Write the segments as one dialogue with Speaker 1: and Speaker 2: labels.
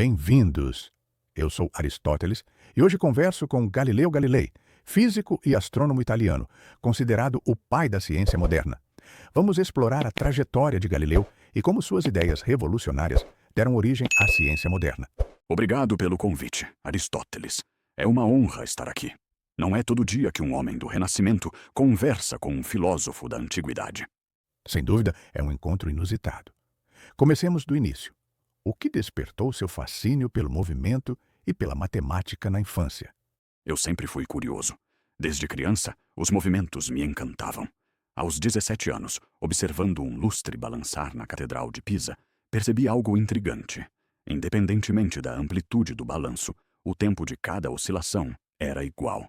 Speaker 1: Bem-vindos! Eu sou Aristóteles e hoje converso com Galileu Galilei, físico e astrônomo italiano, considerado o pai da ciência moderna. Vamos explorar a trajetória de Galileu e como suas ideias revolucionárias deram origem à ciência moderna.
Speaker 2: Obrigado pelo convite, Aristóteles. É uma honra estar aqui. Não é todo dia que um homem do Renascimento conversa com um filósofo da Antiguidade.
Speaker 1: Sem dúvida, é um encontro inusitado. Comecemos do início. O que despertou seu fascínio pelo movimento e pela matemática na infância?
Speaker 2: Eu sempre fui curioso. Desde criança, os movimentos me encantavam. Aos 17 anos, observando um lustre balançar na Catedral de Pisa, percebi algo intrigante. Independentemente da amplitude do balanço, o tempo de cada oscilação era igual.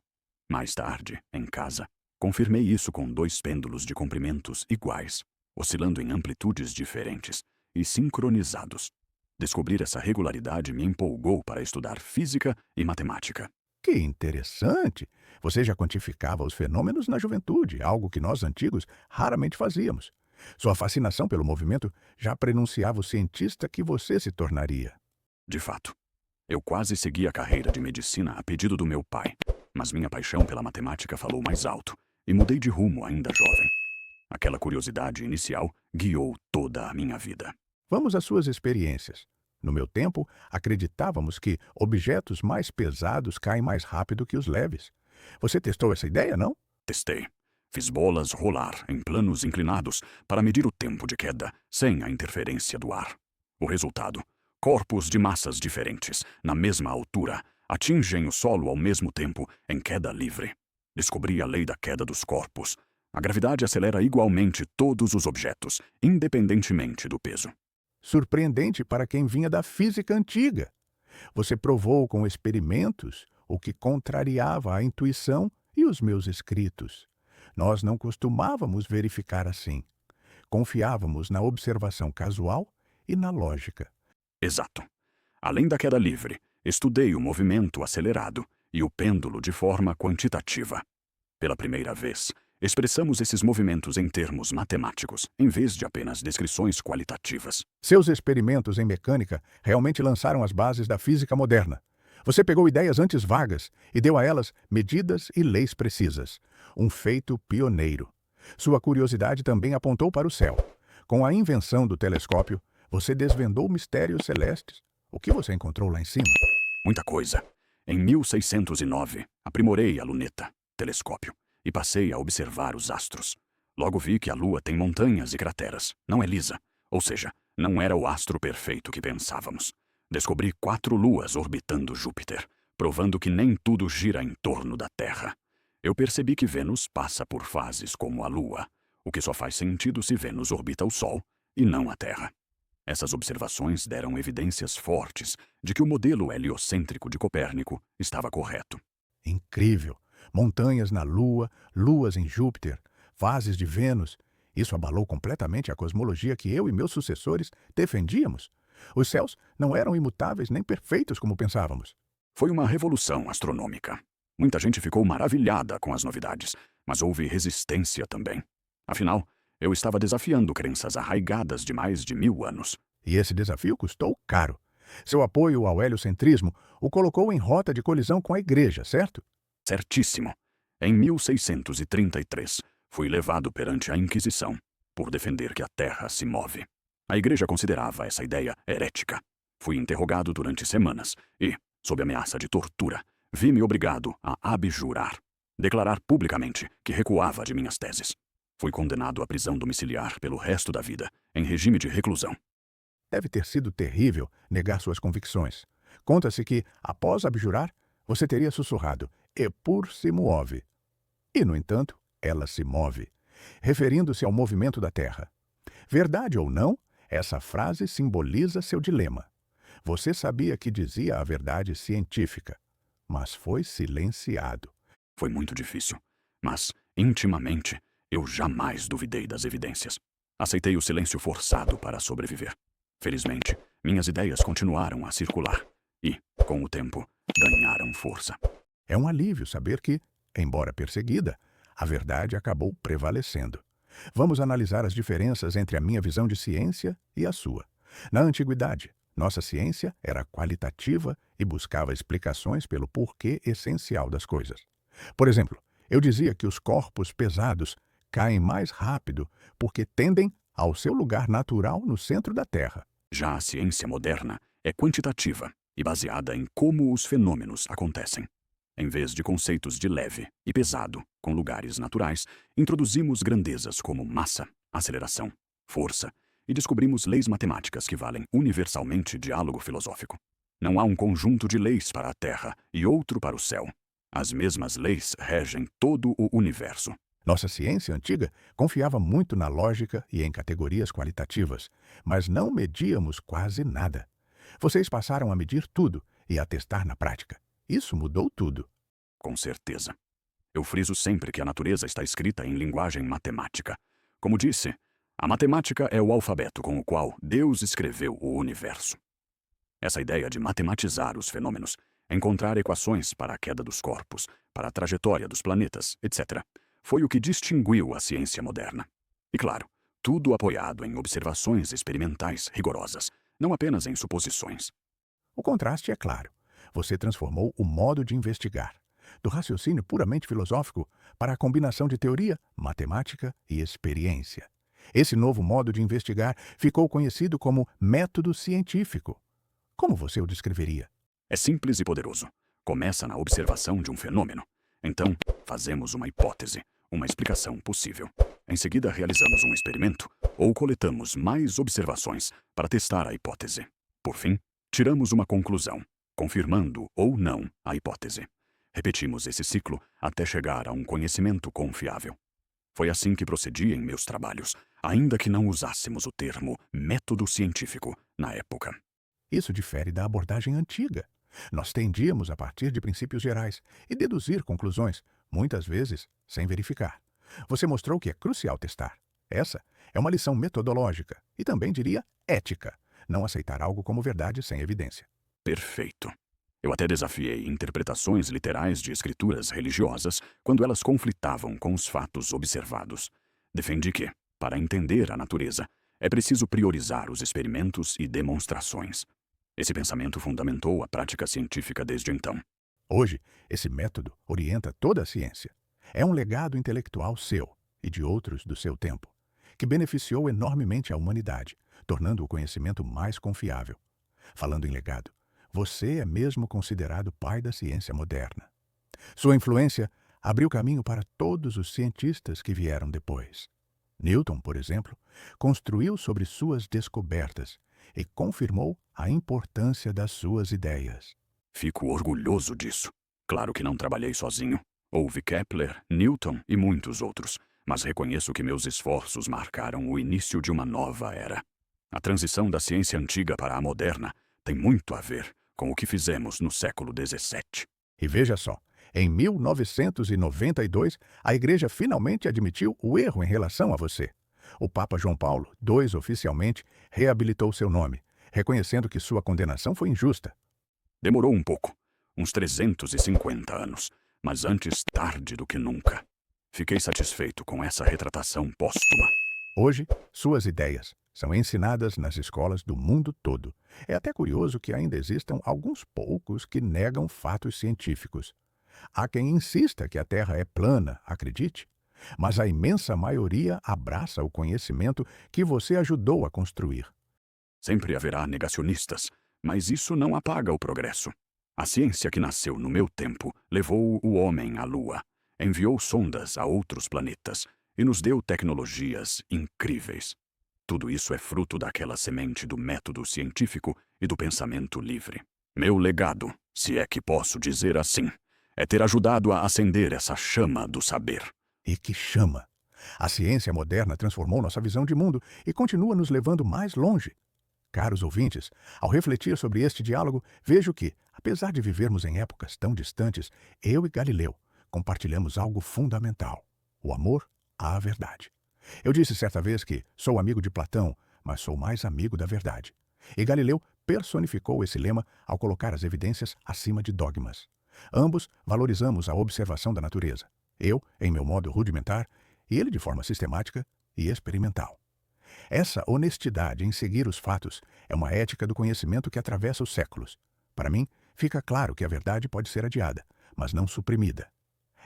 Speaker 2: Mais tarde, em casa, confirmei isso com dois pêndulos de comprimentos iguais, oscilando em amplitudes diferentes e sincronizados. Descobrir essa regularidade me empolgou para estudar física e matemática.
Speaker 1: Que interessante! Você já quantificava os fenômenos na juventude, algo que nós antigos raramente fazíamos. Sua fascinação pelo movimento já prenunciava o cientista que você se tornaria.
Speaker 2: De fato, eu quase segui a carreira de medicina a pedido do meu pai, mas minha paixão pela matemática falou mais alto e mudei de rumo ainda jovem. Aquela curiosidade inicial guiou toda a minha vida.
Speaker 1: Vamos às suas experiências. No meu tempo, acreditávamos que objetos mais pesados caem mais rápido que os leves. Você testou essa ideia, não?
Speaker 2: Testei. Fiz bolas rolar em planos inclinados para medir o tempo de queda sem a interferência do ar. O resultado: corpos de massas diferentes, na mesma altura, atingem o solo ao mesmo tempo em queda livre. Descobri a lei da queda dos corpos. A gravidade acelera igualmente todos os objetos, independentemente do peso.
Speaker 1: Surpreendente para quem vinha da física antiga. Você provou com experimentos o que contrariava a intuição e os meus escritos. Nós não costumávamos verificar assim. Confiávamos na observação casual e na lógica.
Speaker 2: Exato. Além da queda livre, estudei o movimento acelerado e o pêndulo de forma quantitativa. Pela primeira vez, expressamos esses movimentos em termos matemáticos, em vez de apenas descrições qualitativas.
Speaker 1: Seus experimentos em mecânica realmente lançaram as bases da física moderna. Você pegou ideias antes vagas e deu a elas medidas e leis precisas. Um feito pioneiro. Sua curiosidade também apontou para o céu. Com a invenção do telescópio, você desvendou mistérios celestes. O que você encontrou lá em cima?
Speaker 2: Muita coisa. Em 1609, aprimorei a luneta, telescópio, e passei a observar os astros. Logo vi que a Lua tem montanhas e crateras, não é lisa. Ou seja, não era o astro perfeito que pensávamos. Descobri 4 luas orbitando Júpiter, provando que nem tudo gira em torno da Terra. Eu percebi que Vênus passa por fases como a Lua, o que só faz sentido se Vênus orbita o Sol e não a Terra. Essas observações deram evidências fortes de que o modelo heliocêntrico de Copérnico estava correto.
Speaker 1: Incrível! Montanhas na Lua, luas em Júpiter, fases de Vênus. Isso abalou completamente a cosmologia que eu e meus sucessores defendíamos. Os céus não eram imutáveis nem perfeitos como pensávamos.
Speaker 2: Foi uma revolução astronômica. Muita gente ficou maravilhada com as novidades, mas houve resistência também. Afinal, eu estava desafiando crenças arraigadas de mais de 1000 anos.
Speaker 1: E esse desafio custou caro. Seu apoio ao heliocentrismo o colocou em rota de colisão com a Igreja, certo?
Speaker 2: Certíssimo. Em 1633, fui levado perante a Inquisição por defender que a Terra se move. A Igreja considerava essa ideia herética. Fui interrogado durante semanas e, sob ameaça de tortura, vi-me obrigado a abjurar, declarar publicamente que recuava de minhas teses. Fui condenado à prisão domiciliar pelo resto da vida, em regime de reclusão.
Speaker 1: Deve ter sido terrível negar suas convicções. Conta-se que, após abjurar, você teria sussurrado, "Eppur se muove". E, no entanto, ela se move, referindo-se ao movimento da Terra. Verdade ou não, essa frase simboliza seu dilema. Você sabia que dizia a verdade científica, mas foi silenciado.
Speaker 2: Foi muito difícil, mas, intimamente, eu jamais duvidei das evidências. Aceitei o silêncio forçado para sobreviver. Felizmente, minhas ideias continuaram a circular e, com o tempo, ganharam força.
Speaker 1: É um alívio saber que, embora perseguida, a verdade acabou prevalecendo. Vamos analisar as diferenças entre a minha visão de ciência e a sua. Na antiguidade, Nossa ciência era qualitativa e buscava explicações pelo porquê essencial das coisas. Por exemplo, eu dizia que os corpos pesados caem mais rápido porque tendem ao seu lugar natural no centro da Terra.
Speaker 2: Já a ciência moderna é quantitativa e baseada em como os fenômenos acontecem. Em vez de conceitos de leve e pesado, com lugares naturais, introduzimos grandezas como massa, aceleração, força e descobrimos leis matemáticas que valem universalmente diálogo filosófico. Não há um conjunto de leis para a Terra e outro para o céu. As mesmas leis regem todo o universo.
Speaker 1: Nossa ciência antiga confiava muito na lógica e em categorias qualitativas, mas não medíamos quase nada. Vocês passaram a medir tudo e a testar na prática. Isso mudou tudo.
Speaker 2: Com certeza. Eu friso sempre que a natureza está escrita em linguagem matemática. Como disse, a matemática é o alfabeto com o qual Deus escreveu o universo. Essa ideia de matematizar os fenômenos, encontrar equações para a queda dos corpos, para a trajetória dos planetas, etc., foi o que distinguiu a ciência moderna. E claro, tudo apoiado em observações experimentais rigorosas, não apenas em suposições.
Speaker 1: O contraste é claro. Você transformou o modo de investigar, do raciocínio puramente filosófico para a combinação de teoria, matemática e experiência. Esse novo modo de investigar ficou conhecido como método científico. Como você o descreveria?
Speaker 2: É simples e poderoso. Começa na observação de um fenômeno. Então, fazemos uma hipótese, uma explicação possível. Em seguida, realizamos um experimento ou coletamos mais observações para testar a hipótese. Por fim, tiramos uma conclusão, confirmando ou não a hipótese. Repetimos esse ciclo até chegar a um conhecimento confiável. Foi assim que procedi em meus trabalhos, ainda que não usássemos o termo método científico na época.
Speaker 1: Isso difere da abordagem antiga. Nós tendíamos a partir de princípios gerais e deduzir conclusões, muitas vezes sem verificar. Você mostrou que é crucial testar. Essa é uma lição metodológica e também diria ética, não aceitar algo como verdade sem evidência.
Speaker 2: Perfeito. Eu até desafiei interpretações literais de escrituras religiosas quando elas conflitavam com os fatos observados. Defendi que, para entender a natureza, é preciso priorizar os experimentos e demonstrações. Esse pensamento fundamentou a prática científica desde então.
Speaker 1: Hoje, esse método orienta toda a ciência. É um legado intelectual seu e de outros do seu tempo, que beneficiou enormemente a humanidade, tornando o conhecimento mais confiável. Falando em legado, você é mesmo considerado pai da ciência moderna. Sua influência abriu caminho para todos os cientistas que vieram depois. Newton, por exemplo, construiu sobre suas descobertas e confirmou a importância das suas ideias.
Speaker 2: Fico orgulhoso disso. Claro que não trabalhei sozinho. Houve Kepler, Newton e muitos outros, mas reconheço que meus esforços marcaram o início de uma nova era. A transição da ciência antiga para a moderna tem muito a ver com o que fizemos no século XVII.
Speaker 1: E veja só, em 1992, a Igreja finalmente admitiu o erro em relação a você. O Papa João Paulo II oficialmente reabilitou seu nome, reconhecendo que sua condenação foi injusta.
Speaker 2: Demorou um pouco, uns 350 anos, mas antes tarde do que nunca. Fiquei satisfeito com essa retratação póstuma.
Speaker 1: Hoje, suas ideias são ensinadas nas escolas do mundo todo. É até curioso que ainda existam alguns poucos que negam fatos científicos. Há quem insista que a Terra é plana, acredite, mas a imensa maioria abraça o conhecimento que você ajudou a construir.
Speaker 2: Sempre haverá negacionistas, mas isso não apaga o progresso. A ciência que nasceu no meu tempo levou o homem à Lua, enviou sondas a outros planetas e nos deu tecnologias incríveis. Tudo isso é fruto daquela semente do método científico e do pensamento livre. Meu legado, se é que posso dizer assim, é ter ajudado a acender essa chama do saber.
Speaker 1: E que chama! A ciência moderna transformou nossa visão de mundo e continua nos levando mais longe. Caros ouvintes, ao refletir sobre este diálogo, vejo que, apesar de vivermos em épocas tão distantes, eu e Galileu compartilhamos algo fundamental: o amor à verdade. Eu disse certa vez que sou amigo de Platão, mas sou mais amigo da verdade. E Galileu personificou esse lema ao colocar as evidências acima de dogmas. Ambos valorizamos a observação da natureza. Eu, em meu modo rudimentar, e ele de forma sistemática e experimental. Essa honestidade em seguir os fatos é uma ética do conhecimento que atravessa os séculos. Para mim, fica claro que a verdade pode ser adiada, mas não suprimida.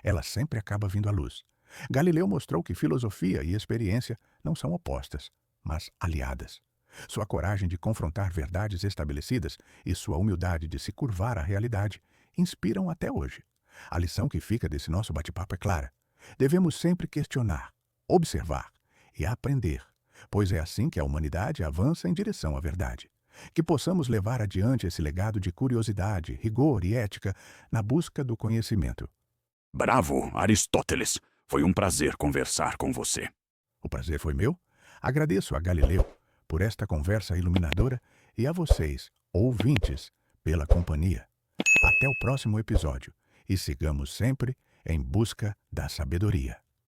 Speaker 1: Ela sempre acaba vindo à luz. Galileu mostrou que filosofia e experiência não são opostas, mas aliadas. Sua coragem de confrontar verdades estabelecidas e sua humildade de se curvar à realidade inspiram até hoje. A lição que fica desse nosso bate-papo é clara. Devemos sempre questionar, observar e aprender, pois é assim que a humanidade avança em direção à verdade. Que possamos levar adiante esse legado de curiosidade, rigor e ética na busca do conhecimento.
Speaker 2: Bravo, Aristóteles! Foi um prazer conversar com você.
Speaker 1: O prazer foi meu. Agradeço a Galileu por esta conversa iluminadora e a vocês, ouvintes, pela companhia. Até o próximo episódio e sigamos sempre em busca da sabedoria.